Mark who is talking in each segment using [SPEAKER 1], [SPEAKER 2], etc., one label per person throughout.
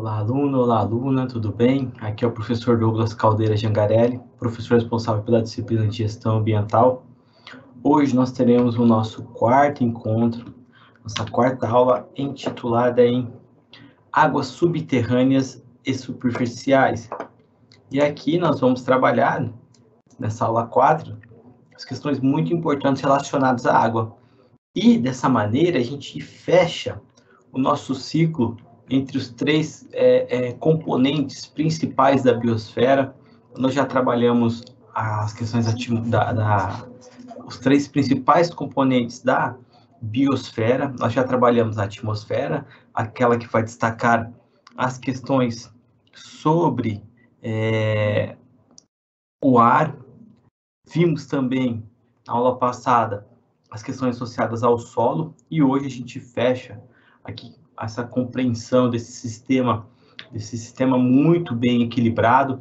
[SPEAKER 1] Olá, aluno, olá, aluna, tudo bem? Aqui é o professor Douglas Caldeira Jangarelli, professor responsável pela disciplina de Gestão Ambiental. Hoje nós teremos o nosso quarto encontro, nossa quarta aula, intitulada em Águas Subterrâneas e Superficiais. E aqui nós vamos trabalhar, nessa aula 4, as questões muito importantes relacionadas à água. E, dessa maneira, a gente fecha o nosso ciclo entre os três componentes principais da biosfera. Nós já trabalhamos as questões os três principais componentes da biosfera. Nós já trabalhamos a atmosfera, aquela que vai destacar as questões sobre o ar. Vimos também, na aula passada, as questões associadas ao solo, e hoje a gente fecha aqui essa compreensão desse sistema muito bem equilibrado,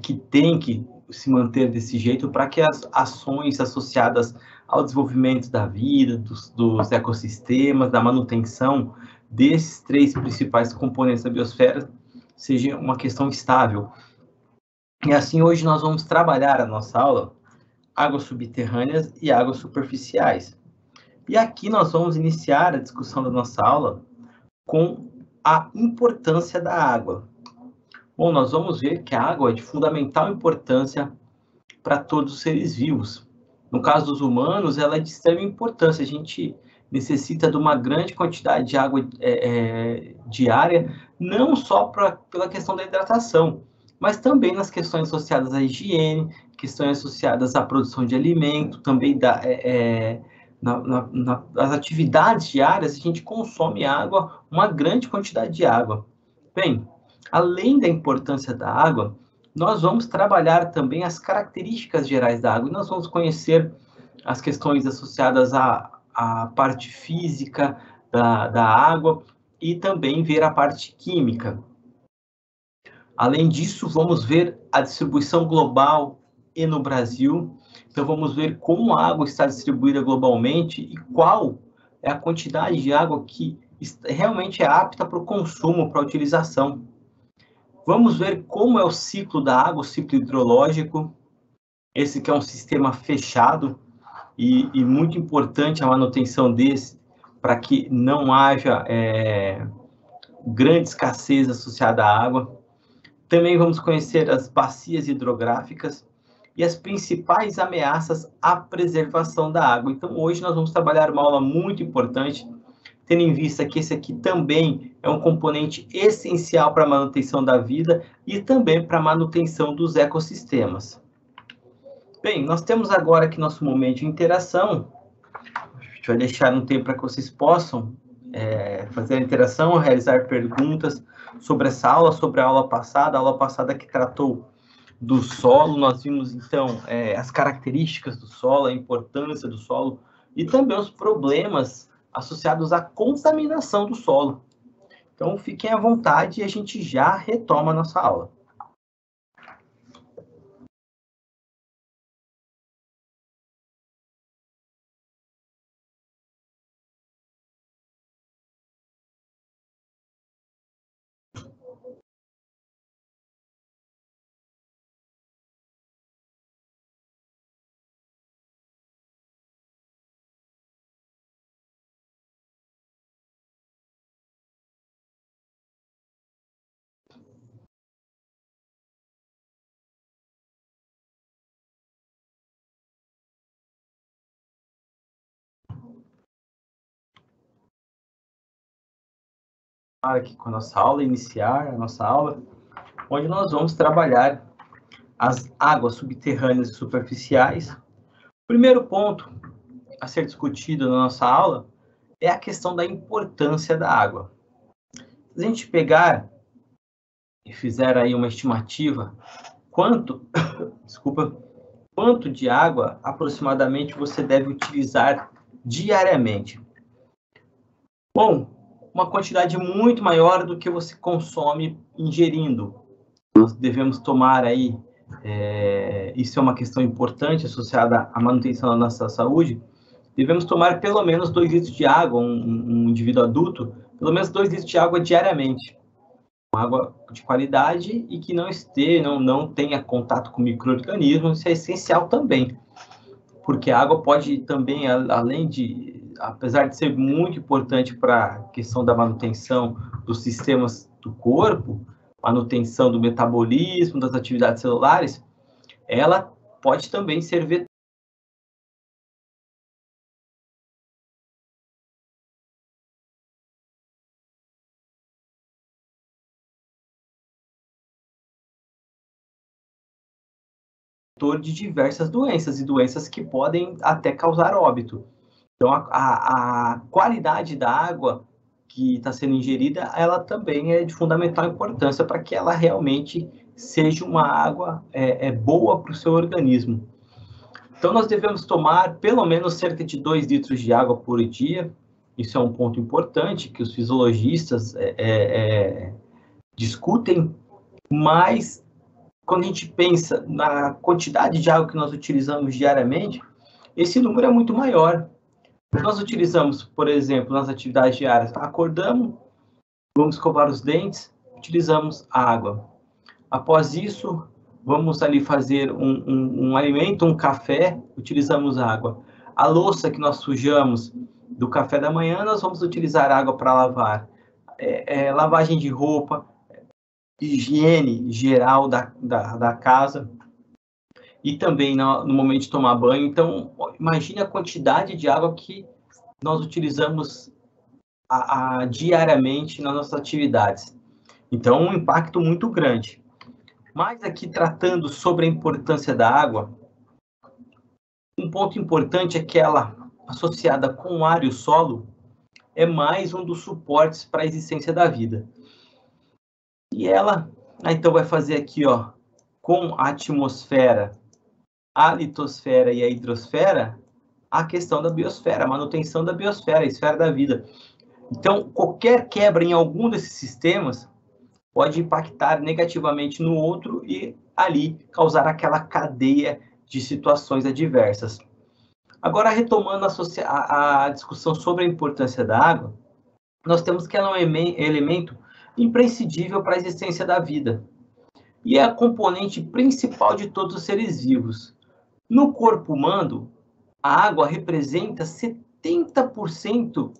[SPEAKER 1] que tem que se manter desse jeito para que as ações associadas ao desenvolvimento da vida, dos ecossistemas, da manutenção desses três principais componentes da biosfera, seja uma questão estável. E assim, hoje nós vamos trabalhar a nossa aula águas subterrâneas e águas superficiais. E aqui nós vamos iniciar a discussão da nossa aula com a importância da água. Bom, nós vamos ver que a água é de fundamental importância para todos os seres vivos. No caso dos humanos, ela é de extrema importância. A gente necessita de uma grande quantidade de água diária, não só pela questão da hidratação, mas também nas questões associadas à higiene, questões associadas à produção de alimento, também nas atividades diárias, a gente consome água, uma grande quantidade de água. Bem, além da importância da água, nós vamos trabalhar também as características gerais da água, e nós vamos conhecer as questões associadas à parte física da água, e também ver a parte química. Além disso, vamos ver a distribuição global e no Brasil. Então, vamos ver como a água está distribuída globalmente e qual é a quantidade de água que realmente é apta para o consumo, para a utilização. Vamos ver como é o ciclo da água, o ciclo hidrológico. Esse que é um sistema fechado e muito importante a manutenção desse, para que não haja grande escassez associada à água. Também vamos conhecer as bacias hidrográficas e as principais ameaças à preservação da água. Então, hoje nós vamos trabalhar uma aula muito importante, tendo em vista que esse aqui também é um componente essencial para a manutenção da vida e também para a manutenção dos ecossistemas. Bem, nós temos agora aqui nosso momento de interação. A gente vai deixar um tempo para que vocês possam fazer a interação, realizar perguntas sobre essa aula, sobre a aula passada que tratou do solo. Nós vimos, então, as características do solo, a importância do solo e também os problemas associados à contaminação do solo. Então, fiquem à vontade e a gente já retoma a nossa aula. Aqui com a nossa aula, iniciar a nossa aula, onde nós vamos trabalhar as águas subterrâneas e superficiais. O primeiro ponto a ser discutido na nossa aula é a questão da importância da água. Se a gente pegar e fizer aí uma estimativa, quanto de água aproximadamente você deve utilizar diariamente? Bom, uma quantidade muito maior do que você consome ingerindo. Nós devemos tomar aí, isso é uma questão importante associada à manutenção da nossa saúde, devemos tomar pelo menos 2 litros de água, um indivíduo adulto, pelo menos 2 litros de água diariamente. uma água de qualidade e que não tenha contato com micro-organismos, isso é essencial também, porque a água pode também, apesar de ser muito importante para a questão da manutenção dos sistemas do corpo, manutenção do metabolismo, das atividades celulares, ela pode também ser vetor de diversas doenças, e doenças que podem até causar óbito. Então, a qualidade da água que está sendo ingerida, ela também é de fundamental importância para que ela realmente seja uma água boa para o seu organismo. Então, nós devemos tomar pelo menos cerca de 2 litros de água por dia. Isso é um ponto importante que os fisiologistas discutem, mas quando a gente pensa na quantidade de água que nós utilizamos diariamente, esse número é muito maior. Nós utilizamos, por exemplo, nas atividades diárias, acordamos, vamos escovar os dentes, utilizamos água. Após isso, vamos ali fazer um alimento, um café, utilizamos água. A louça que nós sujamos do café da manhã, nós vamos utilizar água para lavar. Lavagem de roupa, higiene geral da casa, e também no momento de tomar banho. Então, imagine a quantidade de água que nós utilizamos diariamente nas nossas atividades. Então, um impacto muito grande. Mas aqui, tratando sobre a importância da água, um ponto importante é que ela, associada com o ar e o solo, é mais um dos suportes para a existência da vida. E ela, então, vai fazer aqui, ó, com a atmosfera, a litosfera e a hidrosfera, a questão da biosfera, a manutenção da biosfera, a esfera da vida. Então, qualquer quebra em algum desses sistemas pode impactar negativamente no outro e ali causar aquela cadeia de situações adversas. Agora, retomando a discussão sobre a importância da água, nós temos que ela é um elemento imprescindível para a existência da vida e é a componente principal de todos os seres vivos. No corpo humano, a água representa 70%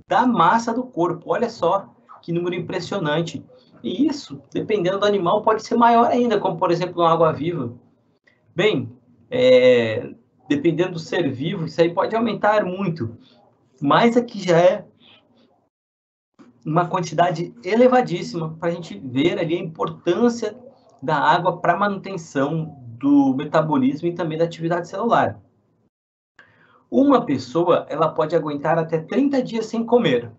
[SPEAKER 1] da massa do corpo. Olha só que número impressionante. E isso, dependendo do animal, pode ser maior ainda, como, por exemplo, uma água-viva. Bem, dependendo do ser vivo, isso aí pode aumentar muito. Mas aqui já é uma quantidade elevadíssima para a gente ver ali a importância da água para a manutenção do metabolismo e também da atividade celular. Uma pessoa, ela pode aguentar até 30 dias sem comer,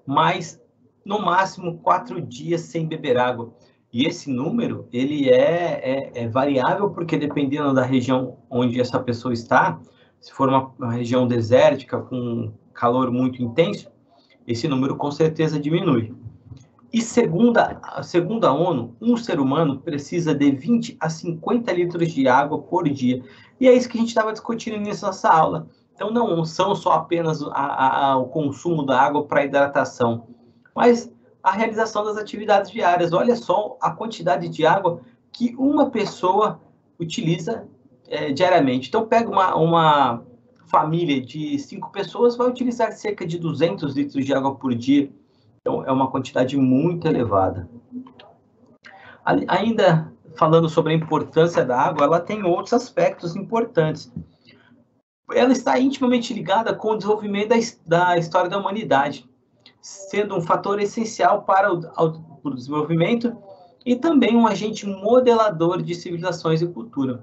[SPEAKER 1] mas no máximo 4 dias sem beber água. E esse número, ele é variável, porque dependendo da região onde essa pessoa está, se for uma região desértica, com calor muito intenso, esse número com certeza diminui. E segundo a ONU, um ser humano precisa de 20 a 50 litros de água por dia. E é isso que a gente estava discutindo nessa nossa aula. Então, não são só apenas o consumo da água para hidratação, mas a realização das atividades diárias. Olha só a quantidade de água que uma pessoa utiliza diariamente. Então, pega uma família de 5 pessoas, vai utilizar cerca de 200 litros de água por dia. Então, é uma quantidade muito elevada. Ainda falando sobre a importância da água, ela tem outros aspectos importantes. Ela está intimamente ligada com o desenvolvimento da história da humanidade, sendo um fator essencial para o desenvolvimento e também um agente modelador de civilizações e cultura.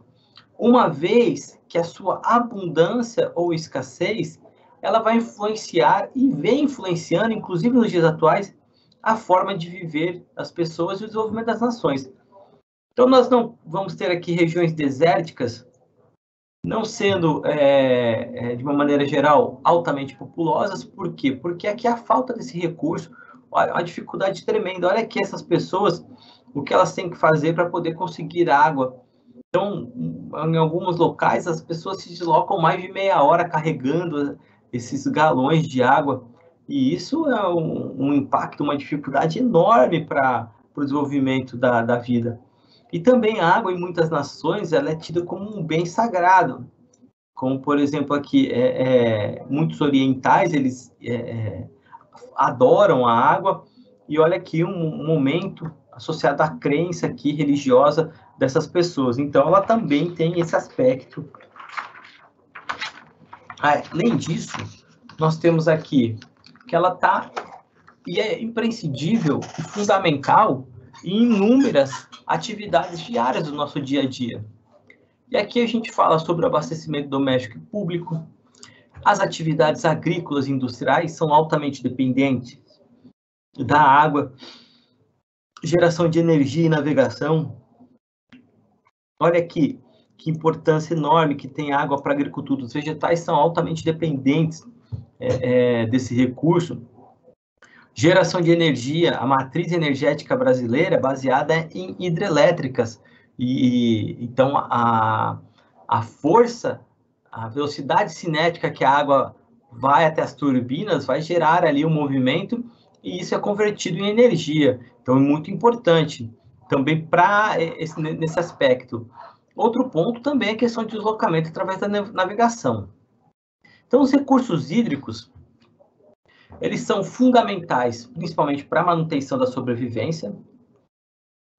[SPEAKER 1] Uma vez que a sua abundância ou escassez, ela vai influenciar e vem influenciando, inclusive nos dias atuais, a forma de viver das pessoas e o desenvolvimento das nações. Então, nós não vamos ter aqui regiões desérticas, não sendo, de uma maneira geral, altamente populosas. Por quê? Porque aqui a falta desse recurso, a dificuldade tremenda. Olha aqui essas pessoas, o que elas têm que fazer para poder conseguir água. Então, em alguns locais, as pessoas se deslocam mais de meia hora carregando esses galões de água. E isso é um impacto, uma dificuldade enorme para para o desenvolvimento da vida. E também a água, em muitas nações, ela é tida como um bem sagrado. Como, por exemplo, aqui, muitos orientais, eles adoram a água. E olha aqui um momento associado à crença aqui religiosa dessas pessoas. Então, ela também tem esse aspecto. Além disso, nós temos aqui que ela está e é imprescindível e fundamental em inúmeras atividades diárias do nosso dia a dia. E aqui a gente fala sobre o abastecimento doméstico e público. As atividades agrícolas e industriais são altamente dependentes da água. Geração de energia e navegação. Olha aqui, que importância enorme que tem água para a agricultura. Os vegetais são altamente dependentes desse recurso. Geração de energia, a matriz energética brasileira é baseada em hidrelétricas. Então, a força, a velocidade cinética que a água vai até as turbinas vai gerar ali um movimento e isso é convertido em energia. Então, é muito importante também nesse aspecto. Outro ponto também é a questão de deslocamento através da navegação. Então, os recursos hídricos, eles são fundamentais, principalmente para a manutenção da sobrevivência.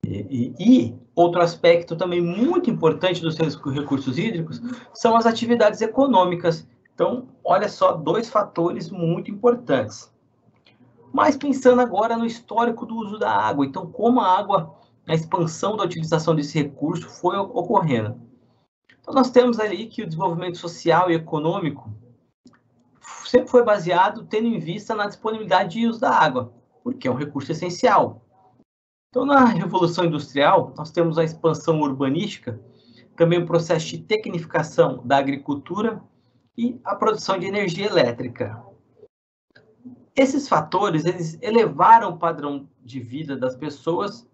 [SPEAKER 1] E outro aspecto também muito importante dos recursos hídricos são as atividades econômicas. Então, olha só, 2 fatores muito importantes. Mas pensando agora no histórico do uso da água, então como a água, a expansão da utilização desse recurso foi ocorrendo. Então, nós temos ali que o desenvolvimento social e econômico sempre foi baseado tendo em vista na disponibilidade de uso da água, porque é um recurso essencial. Então, na Revolução Industrial, nós temos a expansão urbanística, também o processo de tecnificação da agricultura e a produção de energia elétrica. Esses fatores, eles elevaram o padrão de vida das pessoas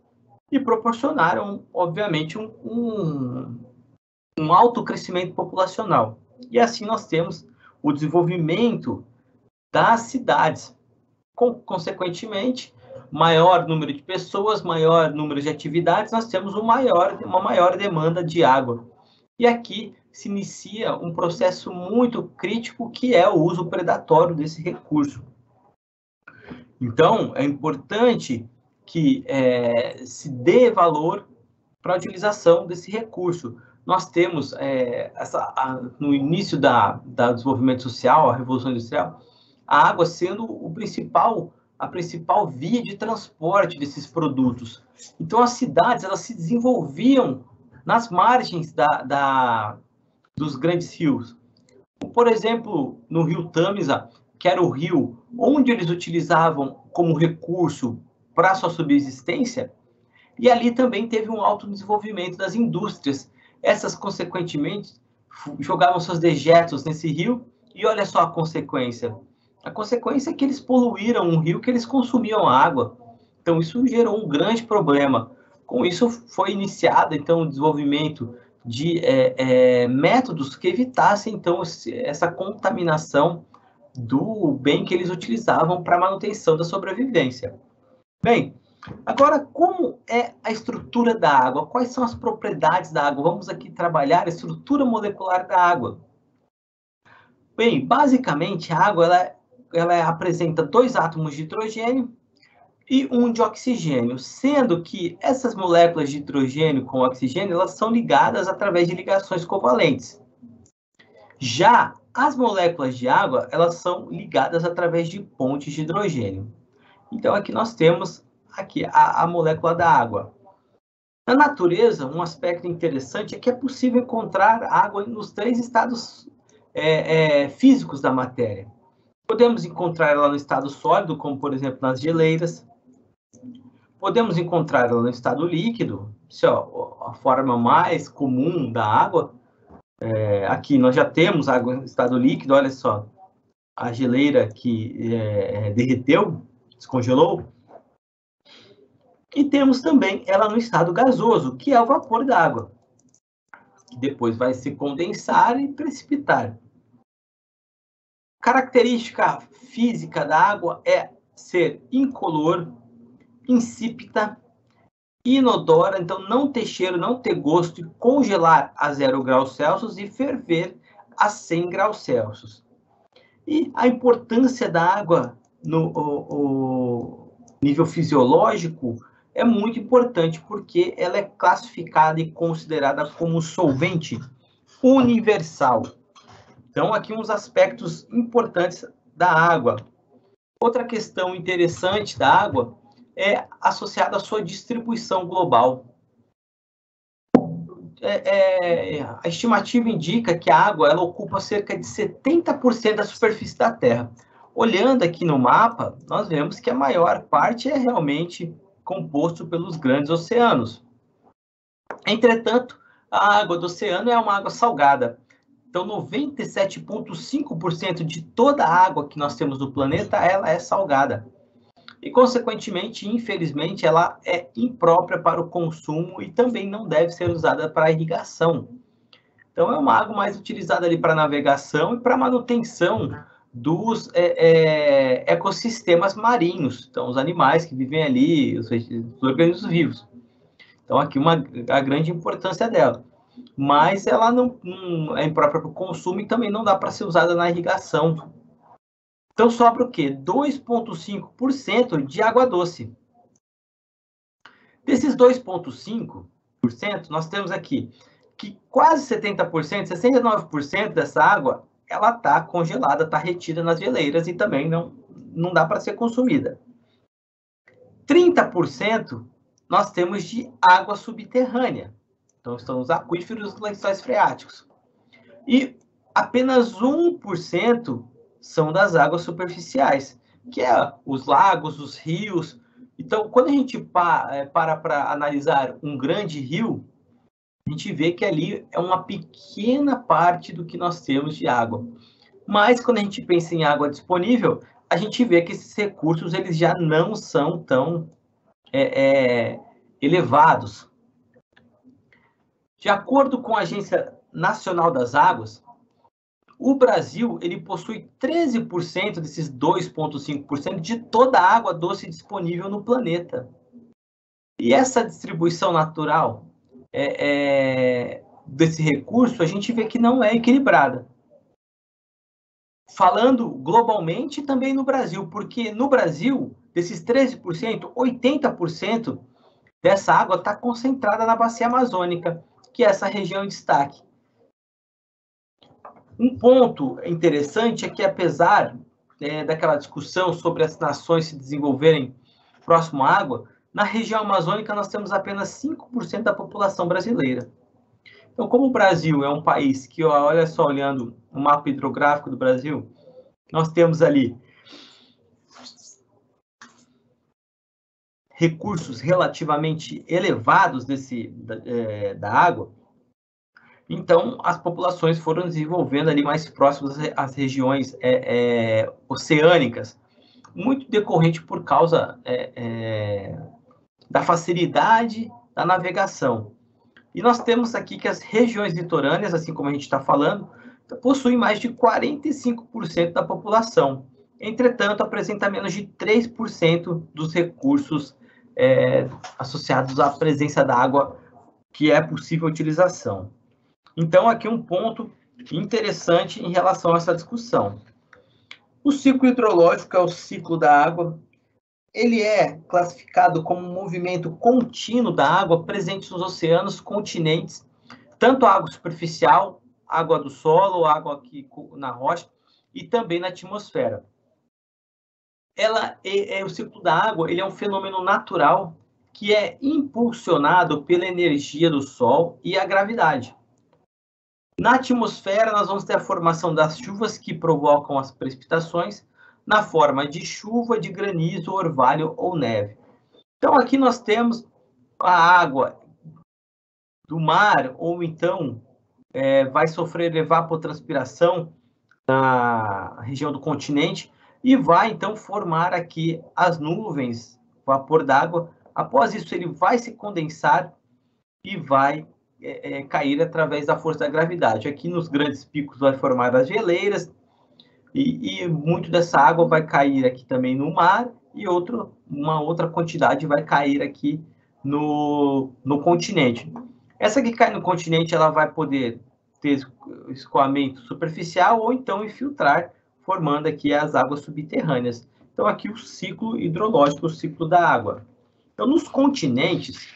[SPEAKER 1] e proporcionaram, obviamente, um alto crescimento populacional. E assim nós temos o desenvolvimento das cidades. Consequentemente, maior número de pessoas, maior número de atividades, nós temos uma maior demanda de água. E aqui se inicia um processo muito crítico, que é o uso predatório desse recurso. Então, é importante que se dê valor para a utilização desse recurso. Nós temos, no início do desenvolvimento social, a Revolução Industrial, a água sendo a principal via de transporte desses produtos. Então, as cidades, elas se desenvolviam nas margens dos grandes rios. Por exemplo, no rio Tâmisa, que era o rio onde eles utilizavam como recurso para sua subsistência, e ali também teve um alto desenvolvimento das indústrias. Essas, consequentemente, jogavam seus dejetos nesse rio, e olha só a consequência. A consequência é que eles poluíram um rio que eles consumiam água. Então, isso gerou um grande problema. Com isso, foi iniciado, então, o desenvolvimento de métodos que evitassem, então, essa contaminação do bem que eles utilizavam para a manutenção da sobrevivência. Bem, agora, como é a estrutura da água? Quais são as propriedades da água? Vamos aqui trabalhar a estrutura molecular da água. Bem, basicamente, a água ela apresenta 2 átomos de hidrogênio e 1 de oxigênio, sendo que essas moléculas de hidrogênio com oxigênio, elas são ligadas através de ligações covalentes. Já as moléculas de água, elas são ligadas através de pontes de hidrogênio. Então, aqui nós temos a molécula da água. Na natureza, um aspecto interessante é que é possível encontrar água nos 3 estados físicos da matéria. Podemos encontrar ela no estado sólido, como, por exemplo, nas geleiras. Podemos encontrar ela no estado líquido, a forma mais comum da água. Aqui nós já temos água no estado líquido, olha só, a geleira que derreteu, descongelou. E temos também ela no estado gasoso, que é o vapor d'água, que depois vai se condensar e precipitar. Característica física da água é ser incolor, insípida inodora, então não ter cheiro, não ter gosto, e congelar a 0 graus Celsius e ferver a 100 graus Celsius. E a importância da água no nível fisiológico é muito importante, porque ela é classificada e considerada como solvente universal. Então, aqui uns aspectos importantes da água. Outra questão interessante da água é associada à sua distribuição global. A estimativa indica que a água ela ocupa cerca de 70% da superfície da Terra. Olhando aqui no mapa, nós vemos que a maior parte é realmente composto pelos grandes oceanos. Entretanto, a água do oceano é uma água salgada. Então, 97,5% de toda a água que nós temos no planeta, ela é salgada. E, consequentemente, infelizmente, ela é imprópria para o consumo e também não deve ser usada para irrigação. Então, é uma água mais utilizada ali para navegação e para manutenção dos ecossistemas marinhos. Então, os animais que vivem ali, os organismos vivos. Então, aqui a grande importância dela. Mas ela não é imprópria para o consumo e também não dá para ser usada na irrigação. Então, sobra o quê? 2,5% de água doce. Desses 2,5%, nós temos aqui que quase 70%, 69% dessa água, ela está congelada, está retida nas geleiras e também não dá para ser consumida. 30% nós temos de água subterrânea. Então, estão os aquíferos e os lençóis freáticos. E apenas 1% são das águas superficiais, que é os lagos, os rios. Então, quando a gente para analisar um grande rio, a gente vê que ali é uma pequena parte do que nós temos de água. Mas, quando a gente pensa em água disponível, a gente vê que esses recursos eles já não são tão elevados. De acordo com a Agência Nacional das Águas, o Brasil ele possui 13% desses 2,5% de toda a água doce disponível no planeta. E essa distribuição natural desse recurso, a gente vê que não é equilibrada. Falando globalmente, também no Brasil, porque no Brasil, desses 13%, 80% dessa água está concentrada na bacia amazônica, que é essa região em destaque. Um ponto interessante é que, apesar daquela discussão sobre as nações se desenvolverem próximo à água, na região amazônica nós temos apenas 5% da população brasileira. Então, como o Brasil é um país que, olha só, olhando o mapa hidrográfico do Brasil, nós temos ali recursos relativamente elevados da água, então as populações foram desenvolvendo ali mais próximas às regiões oceânicas, muito decorrente por causa da facilidade da navegação. E nós temos aqui que as regiões litorâneas, assim como a gente está falando, possuem mais de 45% da população. Entretanto, apresenta menos de 3% dos recursos associados à presença da água que é possível utilização. Então, aqui um ponto interessante em relação a essa discussão. O ciclo hidrológico, que é o ciclo da água, ele é classificado como um movimento contínuo da água presente nos oceanos, continentes, tanto a água superficial, água do solo, água aqui na rocha, e também na atmosfera. O ciclo da água ele é um fenômeno natural que é impulsionado pela energia do Sol e a gravidade. Na atmosfera, nós vamos ter a formação das chuvas que provocam as precipitações na forma de chuva, de granizo, orvalho ou neve. Então, aqui nós temos a água do mar, ou então vai sofrer evapotranspiração na região do continente e vai, então, formar aqui as nuvens, vapor d'água. Após isso, ele vai se condensar e vai cair através da força da gravidade. Aqui nos grandes picos vai formar as geleiras e muito dessa água vai cair aqui também no mar e uma outra quantidade vai cair aqui no continente. Essa que cai no continente, ela vai poder ter escoamento superficial ou então infiltrar, formando aqui as águas subterrâneas. Então, aqui o ciclo hidrológico, o ciclo da água. Então, nos continentes,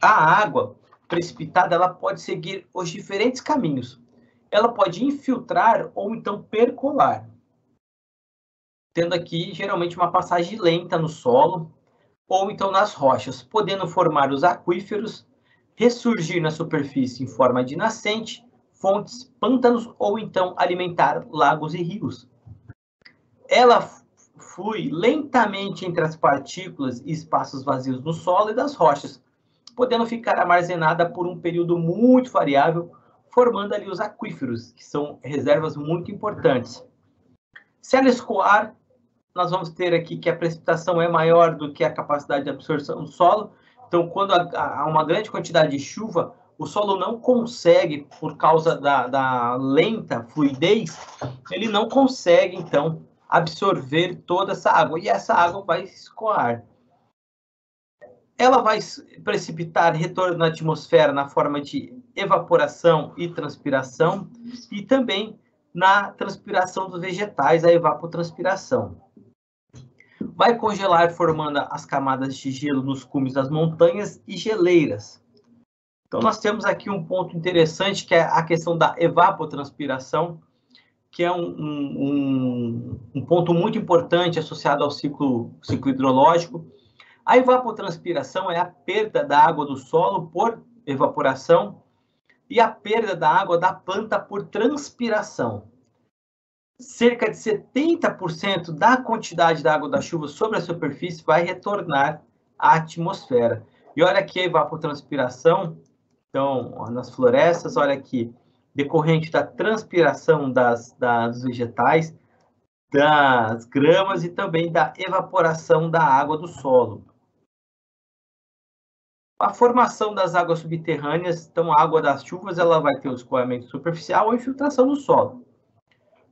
[SPEAKER 1] a água precipitada, ela pode seguir os diferentes caminhos. Ela pode infiltrar ou então percolar, tendo aqui, geralmente, uma passagem lenta no solo, ou então nas rochas, podendo formar os aquíferos, ressurgir na superfície em forma de nascente, fontes, pântanos, ou então alimentar lagos e rios. Ela flui lentamente entre as partículas e espaços vazios no solo e das rochas, podendo ficar armazenada por um período muito variável, formando ali os aquíferos, que são reservas muito importantes. Se ela escoar, nós vamos ter aqui que a precipitação é maior do que a capacidade de absorção do solo. Então, quando há uma grande quantidade de chuva, o solo não consegue, por causa da lenta fluidez, ele não consegue, então, absorver toda essa água. E essa água vai escoar. Ela vai precipitar retorno na atmosfera na forma de evaporação e transpiração, e também na transpiração dos vegetais, a evapotranspiração. Vai congelar, formando as camadas de gelo nos cumes das montanhas e geleiras. Então, nós temos aqui um ponto interessante, que é a questão da evapotranspiração, que é um ponto muito importante associado ao ciclo hidrológico. A evapotranspiração é a perda da água do solo por evaporação e a perda da água da planta por transpiração. Cerca de 70% da quantidade da água da chuva sobre a superfície vai retornar à atmosfera. E olha aqui a evapotranspiração, então, nas florestas, olha aqui, decorrente da transpiração dos vegetais, das gramas e também da evaporação da água do solo. A formação das águas subterrâneas, então a água das chuvas, ela vai ter o escoamento superficial ou infiltração no solo,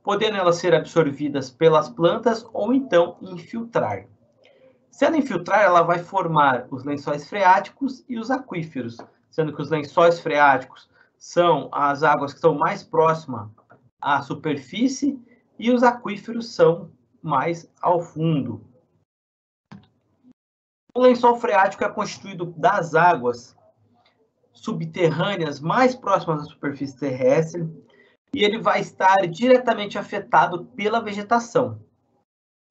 [SPEAKER 1] podendo elas ser absorvidas pelas plantas ou então infiltrar. Se ela infiltrar, ela vai formar os lençóis freáticos e os aquíferos, sendo que os lençóis freáticos são as águas que estão mais próximas à superfície e os aquíferos são mais ao fundo. O lençol freático é constituído das águas subterrâneas mais próximas à superfície terrestre, e ele vai estar diretamente afetado pela vegetação.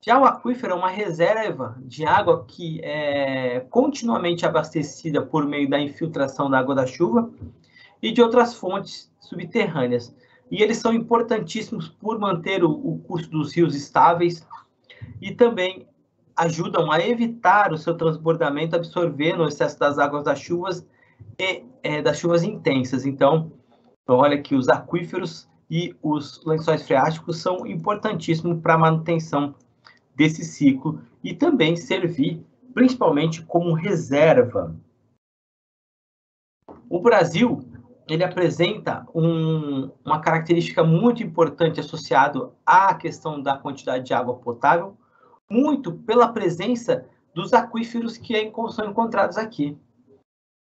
[SPEAKER 1] Já o aquífero é uma reserva de água que é continuamente abastecida por meio da infiltração da água da chuva e de outras fontes subterrâneas. E eles são importantíssimos por manter o curso dos rios estáveis e também ajudam a evitar o seu transbordamento, absorvendo o excesso das águas das chuvas e das chuvas intensas. Então, olha que os aquíferos e os lençóis freáticos são importantíssimos para a manutenção desse ciclo e também servir principalmente como reserva. O Brasil, ele apresenta uma característica muito importante associado à questão da quantidade de água potável, muito pela presença dos aquíferos que são encontrados aqui.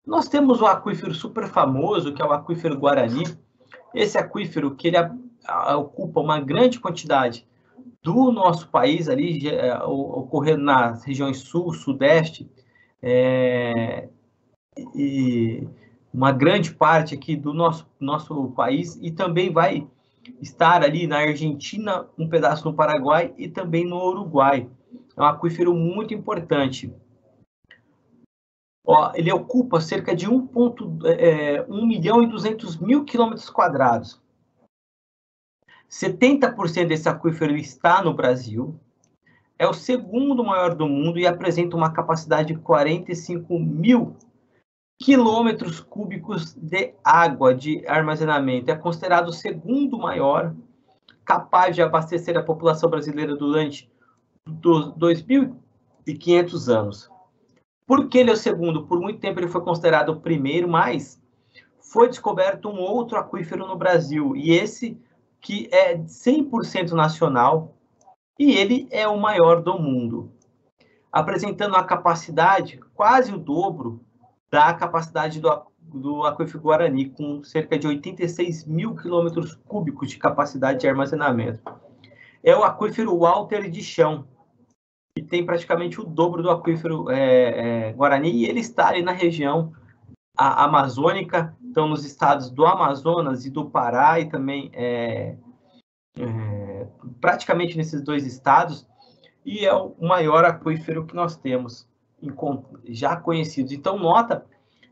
[SPEAKER 1] Nós temos o aquífero super famoso, que é o aquífero Guarani. Esse aquífero que ele ocupa uma grande quantidade do nosso país, ali, ocorrendo nas regiões sul, sudeste, e uma grande parte aqui do nosso país, e também vai estar ali na Argentina, um pedaço no Paraguai e também no Uruguai. É um aquífero muito importante. Ele ocupa cerca de 1.200.000 quilômetros quadrados. 70% desse aquífero está no Brasil, é o segundo maior do mundo e apresenta uma capacidade de 45.000 quilômetros cúbicos de água de armazenamento. É considerado o segundo maior, capaz de abastecer a população brasileira durante 2.500 anos. Por que ele é o segundo? Por muito tempo ele foi considerado o primeiro, mas foi descoberto um outro aquífero no Brasil, e esse que é 100% nacional, e ele é o maior do mundo. apresentando uma capacidade quase o dobro da capacidade do aquífero Guarani, com cerca de 86 mil quilômetros cúbicos de capacidade de armazenamento. É o aquífero Walter de Chão, que tem praticamente o dobro do aquífero Guarani, e ele está ali na região amazônica, então nos estados do Amazonas e do Pará, e também praticamente nesses dois estados, e é o maior aquífero que nós temos já conhecidos. Então, nota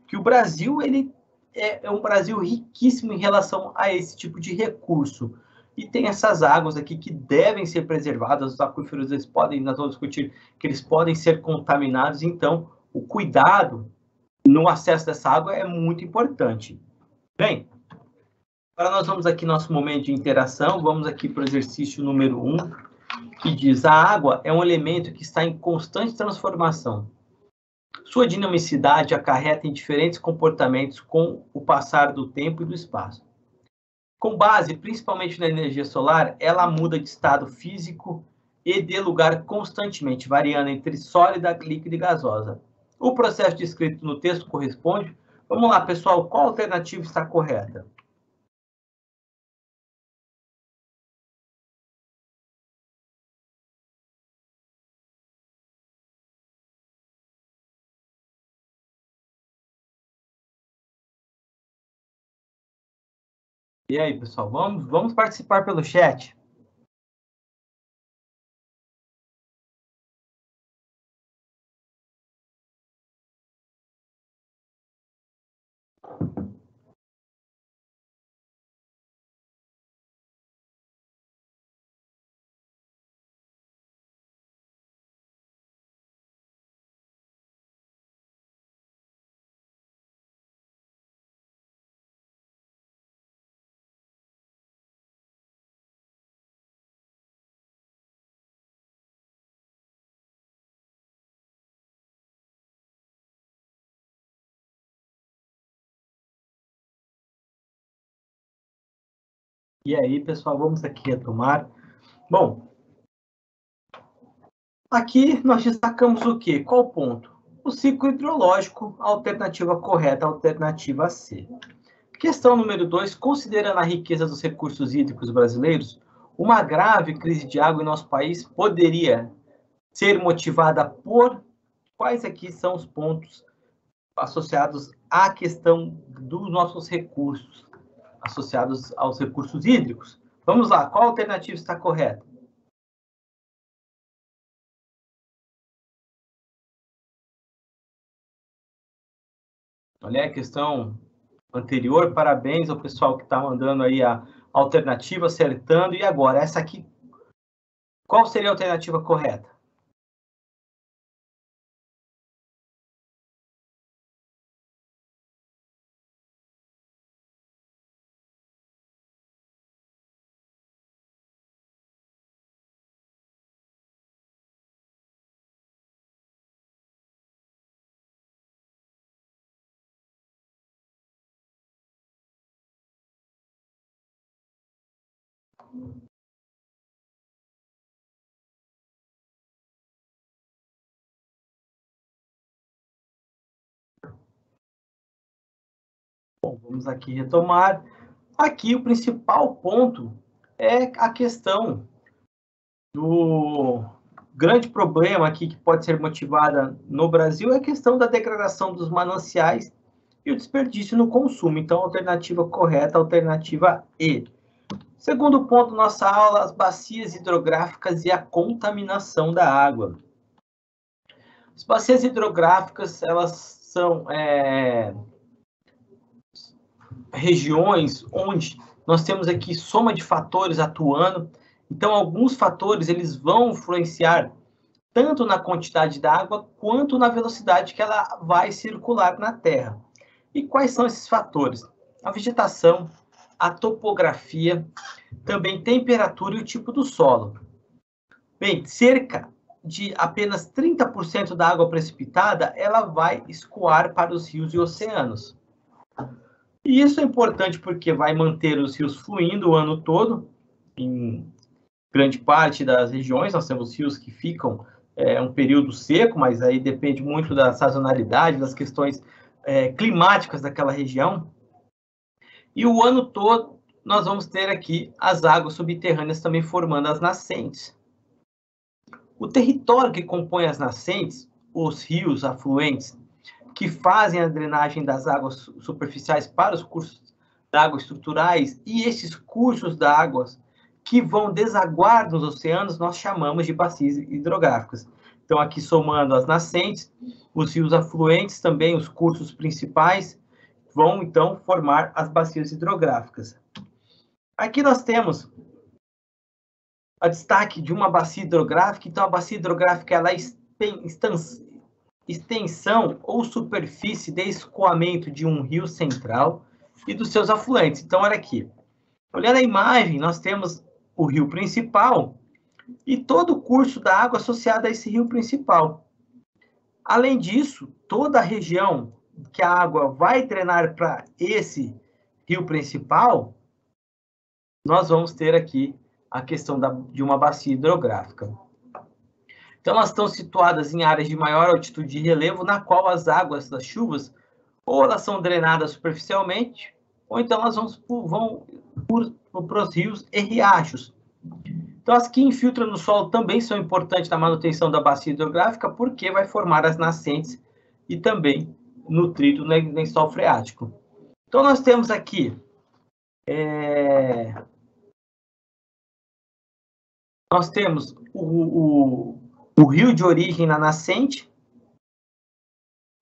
[SPEAKER 1] que o Brasil ele é um Brasil riquíssimo em relação a esse tipo de recurso. E tem essas águas aqui que devem ser preservadas, os aquíferos, nós vamos discutir que eles podem ser contaminados, então o cuidado no acesso dessa água é muito importante. Bem, agora nós vamos aqui nosso momento de interação, vamos aqui para o exercício número 1, que diz: a água é um elemento que está em constante transformação. Sua dinamicidade acarreta em diferentes comportamentos com o passar do tempo e do espaço. Com base principalmente na energia solar, ela muda de estado físico e de lugar constantemente, variando entre sólida, líquida e gasosa. O processo descrito no texto corresponde. Vamos lá, pessoal, qual alternativa está correta? E aí, pessoal, vamos participar pelo chat. E aí, pessoal, vamos aqui retomar. Bom, aqui nós destacamos o quê? Qual ponto? O ciclo hidrológico, alternativa correta, alternativa C. Questão número 2, considerando a riqueza dos recursos hídricos brasileiros, uma grave crise de água em nosso país poderia ser motivada por quais aqui são os pontos associados à questão dos nossos recursos, associados aos recursos hídricos. Vamos lá, qual alternativa está correta? Olha a questão anterior, parabéns ao pessoal que está mandando aí a alternativa, acertando. E agora, essa aqui, qual seria a alternativa correta? Bom, vamos aqui retomar. Aqui o principal ponto é a questão do grande problema aqui que pode ser motivada no Brasil é a questão da degradação dos mananciais e o desperdício no consumo. Então, a alternativa correta, a alternativa E. Segundo ponto, nossa aula, as bacias hidrográficas e a contaminação da água. As bacias hidrográficas, elas são regiões onde nós temos aqui soma de fatores atuando. Então, alguns fatores eles vão influenciar tanto na quantidade d'água quanto na velocidade que ela vai circular na Terra. E quais são esses fatores? A vegetação, a topografia, também temperatura e o tipo do solo. Bem, cerca de apenas 30% da água precipitada, ela vai escoar para os rios e oceanos. E isso é importante porque vai manter os rios fluindo o ano todo, em grande parte das regiões, nós temos rios que ficam um período seco, mas aí depende muito da sazonalidade, das questões climáticas daquela região. E o ano todo nós vamos ter aqui as águas subterrâneas também formando as nascentes. O território que compõe as nascentes, os rios afluentes, que fazem a drenagem das águas superficiais para os cursos d'água estruturais e esses cursos d'água que vão desaguar nos oceanos, nós chamamos de bacias hidrográficas. Então, aqui somando as nascentes, os rios afluentes, também os cursos principais, vão, então, formar as bacias hidrográficas. Aqui nós temos o destaque de uma bacia hidrográfica. Então, a bacia hidrográfica ela tem extensão ou superfície de escoamento de um rio central e dos seus afluentes. Então, olha aqui. Olhando a imagem, nós temos o rio principal e todo o curso da água associado a esse rio principal. Além disso, toda a região que a água vai drenar para esse rio principal, nós vamos ter aqui a questão de uma bacia hidrográfica. Então, elas estão situadas em áreas de maior altitude de relevo, na qual as águas das chuvas, ou elas são drenadas superficialmente, ou então elas vão para os rios e riachos. Então, as que infiltram no solo também são importantes na manutenção da bacia hidrográfica, porque vai formar as nascentes e também nutrido no lençol freático. Então, nós temos aqui nós temos o rio de origem na nascente,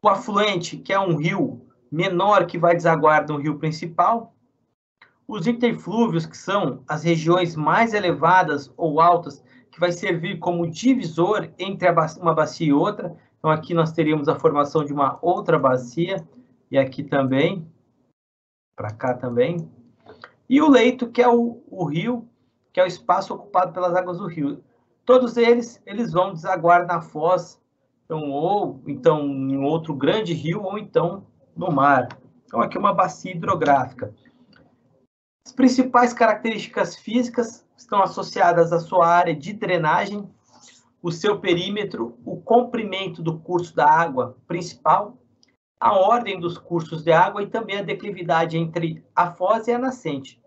[SPEAKER 1] o afluente, que é um rio menor que vai desaguar no rio principal, os interflúvios, que são as regiões mais elevadas ou altas, que vai servir como divisor entre uma bacia e outra. Então, aqui nós teríamos a formação de uma outra bacia, e aqui também, para cá também. E o leito, que é o rio, que é o espaço ocupado pelas águas do rio. Todos eles vão desaguar na foz, então, ou então em outro grande rio, ou então no mar. Então, aqui uma bacia hidrográfica. As principais características físicas estão associadas à sua área de drenagem, o seu perímetro, o comprimento do curso da água principal, a ordem dos cursos de água e também a declividade entre a foz e a nascente.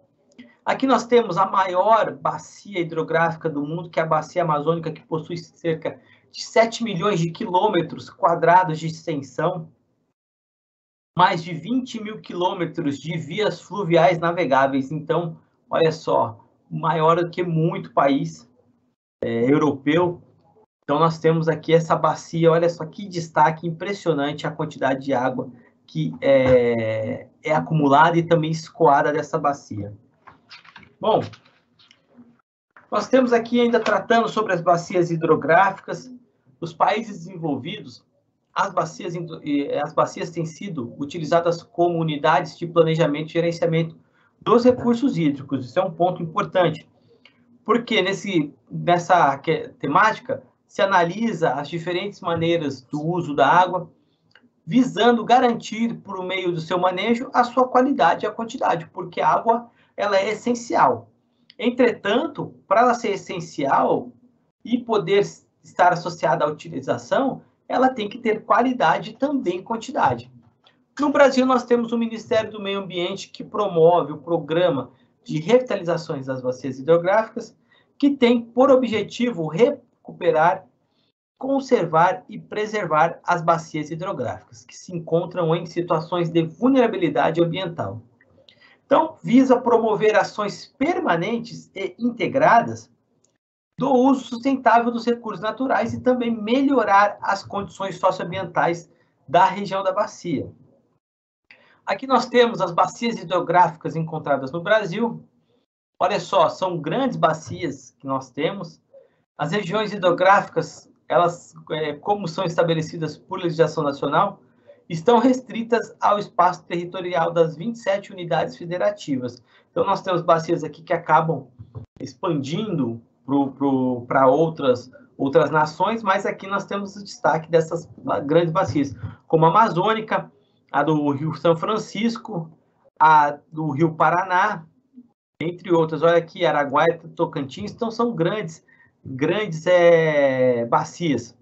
[SPEAKER 1] Aqui nós temos a maior bacia hidrográfica do mundo, que é a Bacia Amazônica, que possui cerca de 7 milhões de quilômetros quadrados de extensão, mais de 20 mil quilômetros de vias fluviais navegáveis. Então, olha só, maior do que muito país europeu. Então, nós temos aqui essa bacia, olha só que destaque impressionante a quantidade de água que é acumulada e também escoada dessa bacia. Bom, nós temos aqui ainda tratando sobre as bacias hidrográficas. Os países desenvolvidos, as bacias têm sido utilizadas como unidades de planejamento e gerenciamento dos recursos hídricos. Isso é um ponto importante, porque nessa temática se analisa as diferentes maneiras do uso da água, visando garantir, por meio do seu manejo, a sua qualidade e a quantidade, porque a água ela é essencial. Entretanto, para ela ser essencial e poder estar associada à utilização, ela tem que ter qualidade e também quantidade. No Brasil, nós temos o Ministério do Meio Ambiente, que promove o programa de revitalizações das bacias hidrográficas, que tem por objetivo recuperar, conservar e preservar as bacias hidrográficas, que se encontram em situações de vulnerabilidade ambiental. Então, visa promover ações permanentes e integradas do uso sustentável dos recursos naturais e também melhorar as condições socioambientais da região da bacia. Aqui nós temos as bacias hidrográficas encontradas no Brasil. Olha só, são grandes bacias que nós temos. As regiões hidrográficas, elas, como são estabelecidas por legislação nacional, estão restritas ao espaço territorial das 27 unidades federativas. Então, nós temos bacias aqui que acabam expandindo para outras nações, mas aqui nós temos o destaque dessas grandes bacias, como a Amazônica, a do Rio São Francisco, a do Rio Paraná, entre outras. Olha aqui, Araguaia, Tocantins, então são grandes grandes bacias.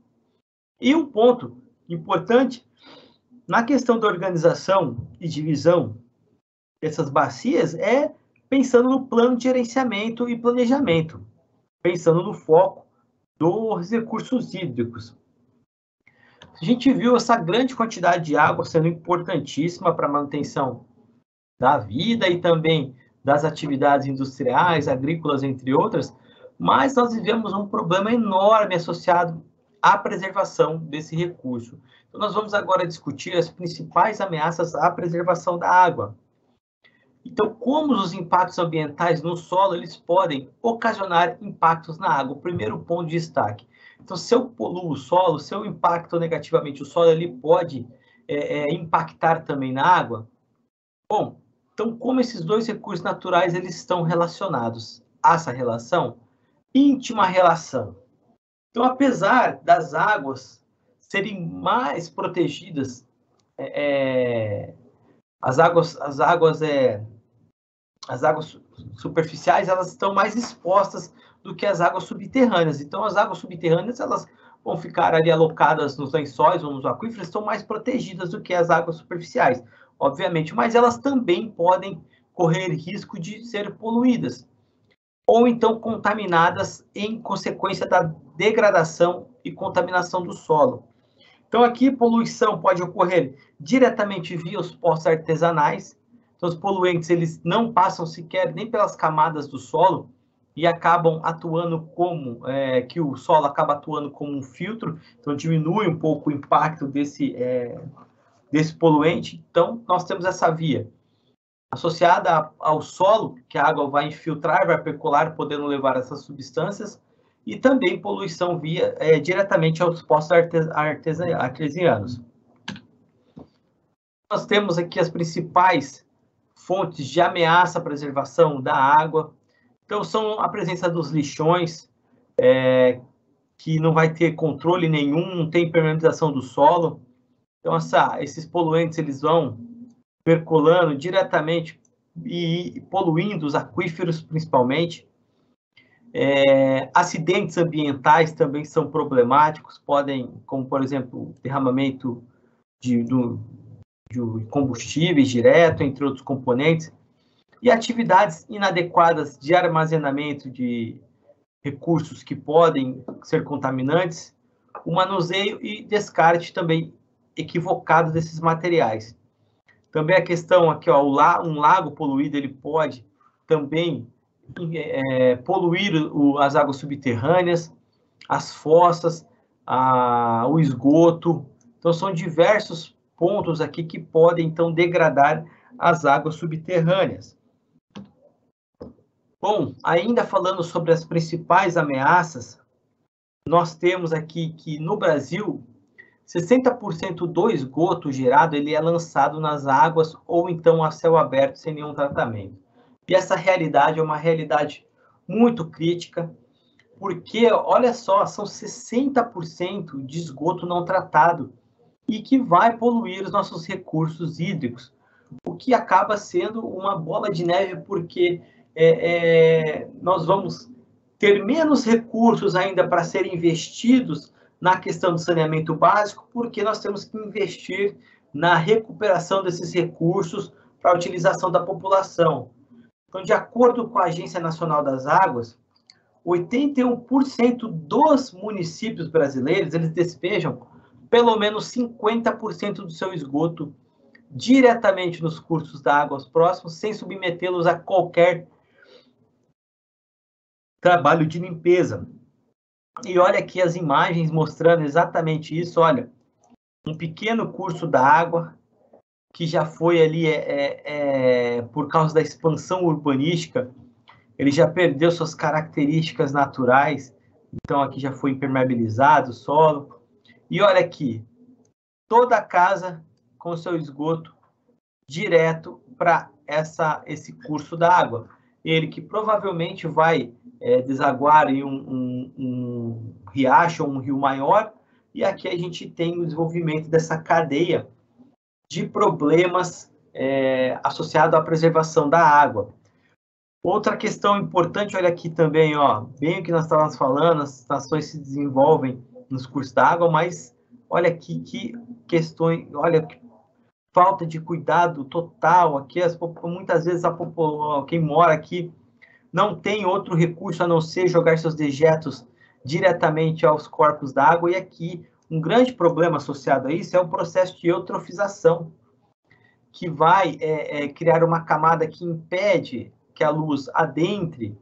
[SPEAKER 1] E um ponto importante, na questão da organização e divisão dessas bacias, é pensando no plano de gerenciamento e planejamento, pensando no foco dos recursos hídricos. A gente viu essa grande quantidade de água sendo importantíssima para a manutenção da vida e também das atividades industriais, agrícolas, entre outras, mas nós vivemos um problema enorme associado à preservação desse recurso. Então, nós vamos agora discutir as principais ameaças à preservação da água. Então, como os impactos ambientais no solo, eles podem ocasionar impactos na água. O primeiro ponto de destaque. Então, se eu poluo o solo, se eu impacto negativamente o solo, ele pode impactar também na água? Bom, então, como esses dois recursos naturais eles estão relacionados? Essa relação? Íntima relação. Então, apesar das águas serem mais protegidas, as águas superficiais elas estão mais expostas do que as águas subterrâneas. Então, as águas subterrâneas elas vão ficar ali alocadas nos lençóis ou nos aquíferos, estão mais protegidas do que as águas superficiais, obviamente, mas elas também podem correr risco de ser poluídas ou então contaminadas em consequência da degradação e contaminação do solo. Então, aqui, poluição pode ocorrer diretamente via os poços artesanais. Então, os poluentes, eles não passam sequer nem pelas camadas do solo e acabam atuando como, que o solo acaba atuando como um filtro, então diminui um pouco o impacto desse poluente. Então, nós temos essa via associada ao solo, que a água vai infiltrar, vai percolar, podendo levar essas substâncias, e também poluição via diretamente aos poços artesianos. Nós temos aqui as principais fontes de ameaça à preservação da água. Então, são a presença dos lixões, que não vai ter controle nenhum, não tem impermeabilização do solo. Então, esses poluentes eles vão percolando diretamente e poluindo os aquíferos, principalmente. Acidentes ambientais também são problemáticos, podem, como por exemplo, derramamento de combustíveis direto, entre outros componentes, e atividades inadequadas de armazenamento de recursos que podem ser contaminantes, o manuseio e descarte também equivocado desses materiais. Também a questão aqui, ó, um lago poluído, ele pode também poluir as águas subterrâneas, as fossas, o esgoto. Então, são diversos pontos aqui que podem, então, degradar as águas subterrâneas. Bom, ainda falando sobre as principais ameaças, nós temos aqui que, no Brasil, 60% do esgoto gerado ele é lançado nas águas ou então a céu aberto sem nenhum tratamento. E essa realidade é uma realidade muito crítica, porque, olha só, são 60% de esgoto não tratado e que vai poluir os nossos recursos hídricos, o que acaba sendo uma bola de neve, porque nós vamos ter menos recursos ainda para serem investidos na questão do saneamento básico, porque nós temos que investir na recuperação desses recursos para a utilização da população. Então, de acordo com a Agência Nacional das Águas, 81% dos municípios brasileiros, eles despejam pelo menos 50% do seu esgoto diretamente nos cursos da água próximos, sem submetê-los a qualquer trabalho de limpeza. E olha aqui as imagens mostrando exatamente isso. Olha, um pequeno curso da água que já foi ali, por causa da expansão urbanística, ele já perdeu suas características naturais. Então, aqui já foi impermeabilizado o solo. E olha aqui, toda a casa com seu esgoto direto para esse curso da água. Ele que provavelmente vai desaguar em um riacho ou um rio maior, e aqui a gente tem o desenvolvimento dessa cadeia de problemas associado à preservação da água. Outra questão importante, olha aqui também, ó, bem o que nós estávamos falando, as nações se desenvolvem nos cursos da água, mas olha aqui que questões, olha que falta de cuidado total aqui, muitas vezes quem mora aqui não tem outro recurso a não ser jogar seus dejetos diretamente aos corpos d'água, e aqui um grande problema associado a isso é o processo de eutrofização, que vai criar uma camada que impede que a luz adentre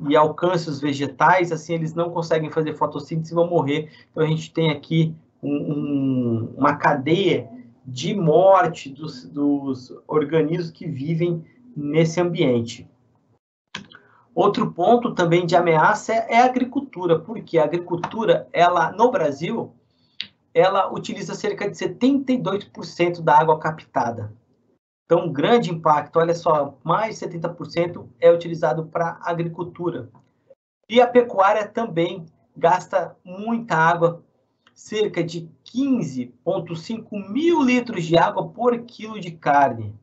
[SPEAKER 1] e alcance os vegetais, assim eles não conseguem fazer fotossíntese e vão morrer. Então a gente tem aqui uma cadeia de morte dos organismos que vivem nesse ambiente. Outro ponto também de ameaça é a agricultura, porque a agricultura, ela no Brasil, ela utiliza cerca de 72% da água captada. Então, um grande impacto, olha só, mais de 70% é utilizado para agricultura. E a pecuária também gasta muita água, cerca de 15,5 mil litros de água por quilo de carne.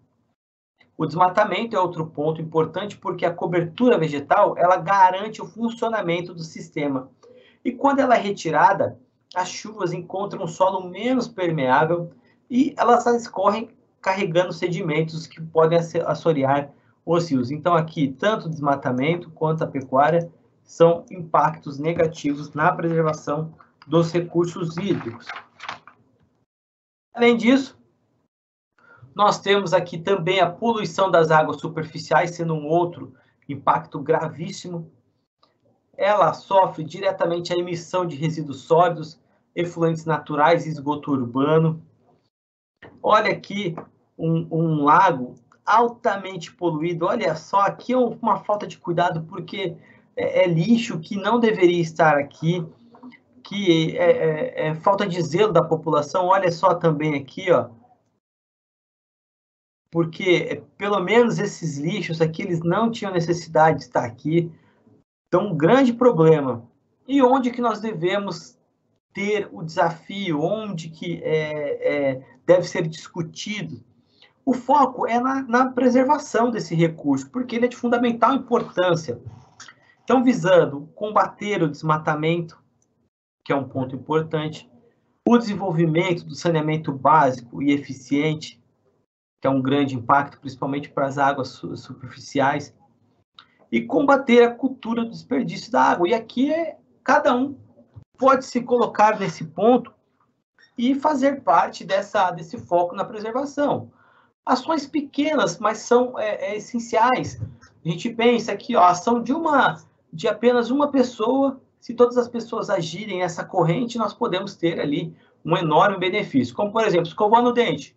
[SPEAKER 1] O desmatamento é outro ponto importante porque a cobertura vegetal, ela garante o funcionamento do sistema. E quando ela é retirada, as chuvas encontram um solo menos permeável e elas escorrem carregando sedimentos que podem assorear os rios. Então aqui, tanto o desmatamento quanto a pecuária são impactos negativos na preservação dos recursos hídricos. Além disso, nós temos aqui também a poluição das águas superficiais, sendo um outro impacto gravíssimo. Ela sofre diretamente a emissão de resíduos sólidos, efluentes naturais e esgoto urbano. Olha aqui um lago altamente poluído. Olha só, aqui é uma falta de cuidado, porque é lixo que não deveria estar aqui, que é falta de zelo da população. Olha só também aqui, ó, porque pelo menos esses lixos aqui, eles não tinham necessidade de estar aqui. Então, um grande problema. E onde que nós devemos ter o desafio, onde que deve ser discutido? O foco é na preservação desse recurso, porque ele é de fundamental importância. Então, visando combater o desmatamento, que é um ponto importante, o desenvolvimento do saneamento básico e eficiente, que é um grande impacto, principalmente para as águas superficiais, e combater a cultura do desperdício da água. E aqui cada um pode se colocar nesse ponto e fazer parte desse foco na preservação. Ações pequenas, mas são essenciais. A gente pensa que a ação de apenas uma pessoa, se todas as pessoas agirem nessa corrente, nós podemos ter ali um enorme benefício. Como, por exemplo, escovando o dente.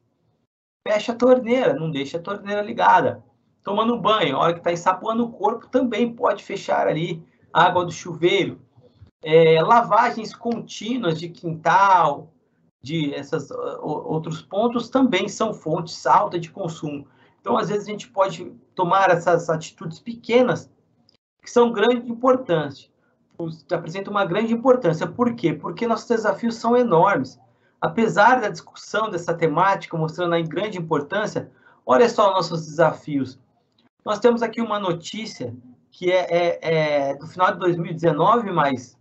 [SPEAKER 1] Fecha a torneira, não deixa a torneira ligada. Tomando banho, a hora que está ensaboando o corpo, também pode fechar ali a água do chuveiro. Lavagens contínuas de quintal, de esses outros pontos, também são fontes altas de consumo. Então, às vezes, a gente pode tomar essas atitudes pequenas, que são grande importância, apresentam uma grande importância. Por quê? Porque nossos desafios são enormes. Apesar da discussão dessa temática, mostrando a grande importância, olha só os nossos desafios. Nós temos aqui uma notícia que é do final de 2019, mas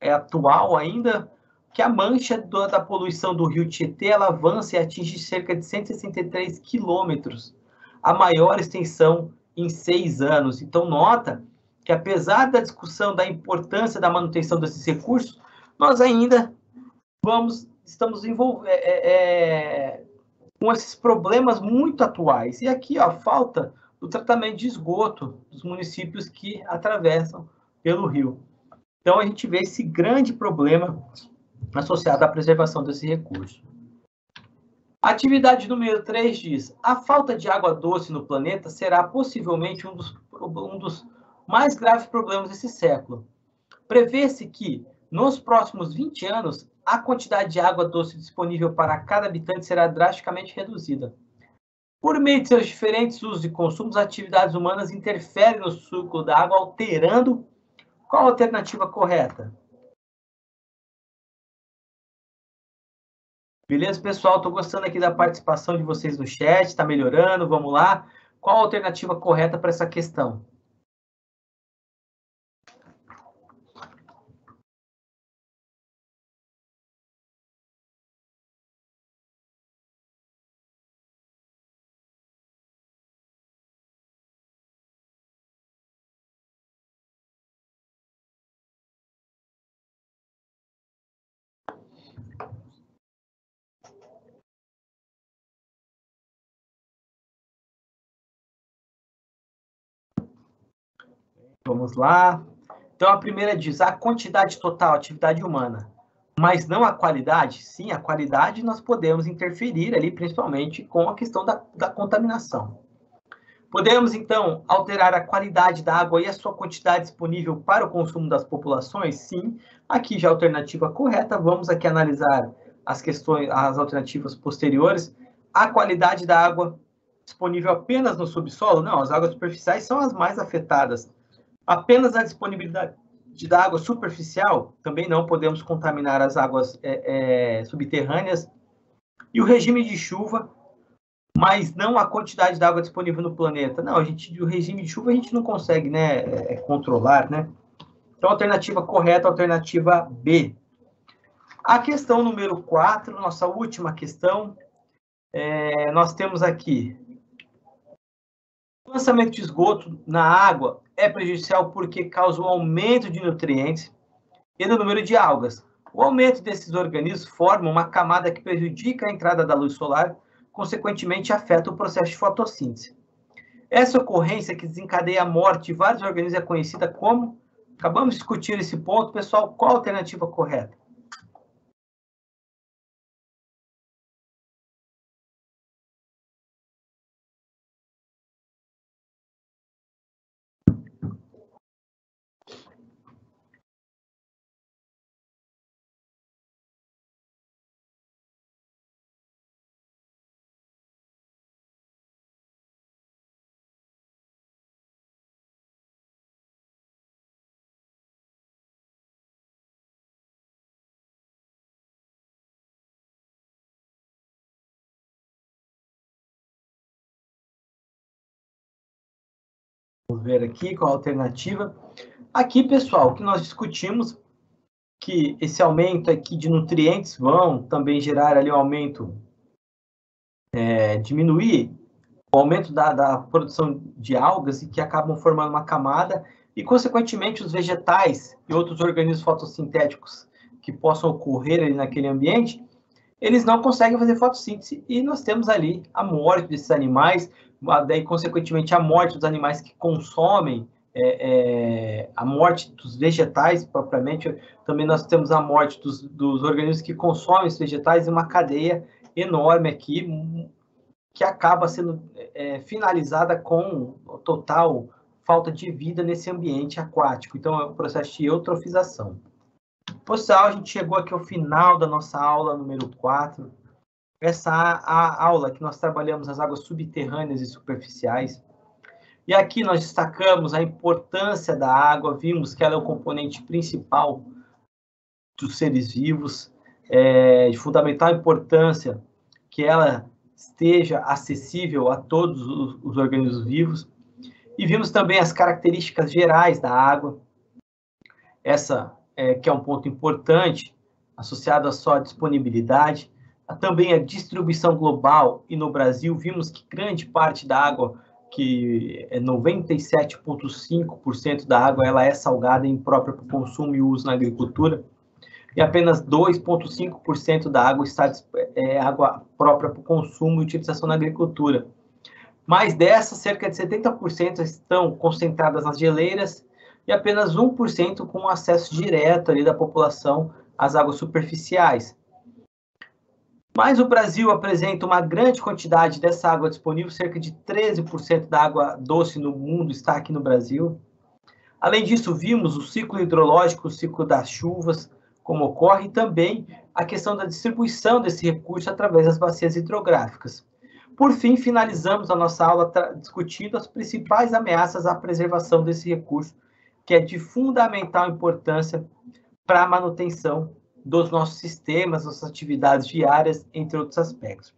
[SPEAKER 1] é atual ainda, que a mancha da poluição do rio Tietê, ela avança e atinge cerca de 163 quilômetros, a maior extensão em 6 anos. Então, nota que, apesar da discussão da importância da manutenção desses recursos, nós ainda estamos com esses problemas muito atuais. E aqui, ó, a falta do tratamento de esgoto dos municípios que atravessam pelo rio. Então, a gente vê esse grande problema associado à preservação desse recurso. A atividade número 3 diz: a falta de água doce no planeta será possivelmente um dos mais graves problemas desse século. Prevê-se que, nos próximos 20 anos, a quantidade de água doce disponível para cada habitante será drasticamente reduzida. Por meio de seus diferentes usos e consumos, as atividades humanas interferem no ciclo da água, alterando. Qual a alternativa correta? Beleza, pessoal? Estou gostando aqui da participação de vocês no chat, está melhorando, vamos lá. Qual a alternativa correta para essa questão? Vamos lá. Então, a primeira diz a quantidade total, atividade humana, mas não a qualidade. Sim, a qualidade nós podemos interferir ali, principalmente com a questão da contaminação. Podemos, então, alterar a qualidade da água e a sua quantidade disponível para o consumo das populações? Sim. Aqui já a alternativa correta. Vamos aqui analisar as questões, as alternativas posteriores. A qualidade da água disponível apenas no subsolo? Não, as águas superficiais são as mais afetadas. Apenas a disponibilidade da água superficial? Também não podemos contaminar as águas subterrâneas. E o regime de chuva, mas não a quantidade de água disponível no planeta. Não, o regime de chuva a gente não consegue, né, controlar, né? Então, alternativa correta, alternativa B. A questão número 4, nossa última questão, nós temos aqui: o lançamento de esgoto na água é prejudicial porque causa um aumento de nutrientes e do número de algas. O aumento desses organismos forma uma camada que prejudica a entrada da luz solar, consequentemente afeta o processo de fotossíntese. Essa ocorrência que desencadeia a morte de vários organismos é conhecida como... Acabamos de discutir esse ponto, pessoal. Qual a alternativa correta? Vamos ver aqui qual a alternativa. Aqui, pessoal, o que nós discutimos, que esse aumento aqui de nutrientes vão também gerar ali um aumento, diminuir o aumento da produção de algas e que acabam formando uma camada e, consequentemente, os vegetais e outros organismos fotossintéticos que possam ocorrer ali naquele ambiente, eles não conseguem fazer fotossíntese e nós temos ali a morte desses animais, daí, consequentemente, a morte dos animais que consomem, a morte dos vegetais, propriamente, também nós temos a morte dos organismos que consomem esses vegetais, e uma cadeia enorme aqui, que acaba sendo finalizada com total falta de vida nesse ambiente aquático. Então, é um processo de eutrofização. Pessoal, a gente chegou aqui ao final da nossa aula número 4. Essa a aula que nós trabalhamos as águas subterrâneas e superficiais. E aqui nós destacamos a importância da água, vimos que ela é o componente principal dos seres vivos, de fundamental importância que ela esteja acessível a todos os organismos vivos. E vimos também as características gerais da água, essa que é um ponto importante, associado à sua disponibilidade, também a distribuição global, e no Brasil vimos que grande parte da água, que é 97,5% da água, ela é salgada e imprópria para o consumo e uso na agricultura, e apenas 2,5% da água está água própria para o consumo e utilização na agricultura. Mais dessas, cerca de 70% estão concentradas nas geleiras e apenas 1% com acesso direto ali da população às águas superficiais. Mas o Brasil apresenta uma grande quantidade dessa água disponível, cerca de 13% da água doce no mundo está aqui no Brasil. Além disso, vimos o ciclo hidrológico, o ciclo das chuvas, como ocorre, e também a questão da distribuição desse recurso através das bacias hidrográficas. Por fim, finalizamos a nossa aula discutindo as principais ameaças à preservação desse recurso, que é de fundamental importância para a manutenção dos nossos sistemas, nossas atividades diárias, entre outros aspectos.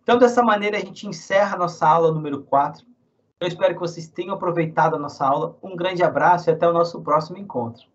[SPEAKER 1] Então, dessa maneira, a gente encerra a nossa aula número 4. Eu espero que vocês tenham aproveitado a nossa aula. Um grande abraço e até o nosso próximo encontro.